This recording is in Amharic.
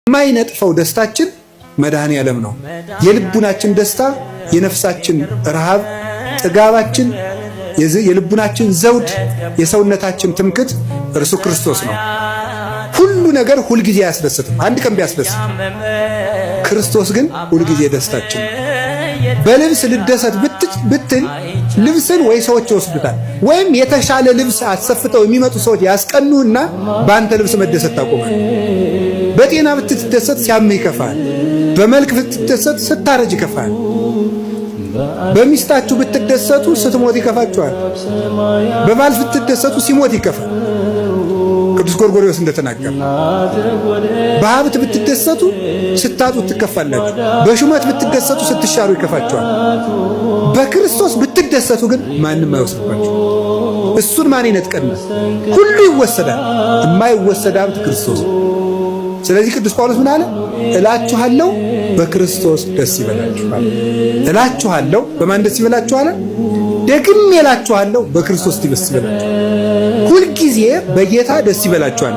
የማይነጥፈው ደስታችን መድኃኔ ዓለም ነው። የልቡናችን ደስታ፣ የነፍሳችን ረሃብ፣ ጥጋባችን፣ የልቡናችን ዘውድ፣ የሰውነታችን ትምክት እርሱ ክርስቶስ ነው። ሁሉ ነገር ሁልጊዜ አያስደስትም። አንድ ቀን ቢያስደስት፣ ክርስቶስ ግን ሁልጊዜ ደስታችን ነው። በልብስ ልደሰት ብትል ልብስን ወይ ሰዎች ይወስዱታል፣ ወይም የተሻለ ልብስ አሰፍተው የሚመጡ ሰዎች ያስቀኑና በአንተ ልብስ መደሰት ታቆማል። በጤና ብትደሰት ሲያምህ ይከፋል። በመልክ ብትደሰት ስታረጅ ይከፋል። በሚስታችሁ ብትደሰቱ ስትሞት ይከፋችኋል። በባል ብትደሰቱ ሲሞት ይከፋል። ቅዱስ ጎርጎርዮስ እንደተናገረ በሀብት ብትደሰቱ ስታጡት ትከፋላችሁ። በሹመት ብትደሰቱ ስትሻሩ ይከፋችኋል። በክርስቶስ ብትደሰቱ ግን ማንም አይወስድባችሁ። እሱን ማን ይነጥቀናል? ሁሉ ይወሰዳል። የማይወሰድ ሀብት ክርስቶስ። ስለዚህ ቅዱስ ጳውሎስ ምን አለ? እላችኋለሁ በክርስቶስ ደስ ይበላችሁ። እላችኋለሁ በማን ደስ ይበላችሁ አለ? ደግሜ እላችኋለሁ በክርስቶስ ደስ ይበላችሁ። ሁልጊዜ በጌታ ደስ ይበላችኋል።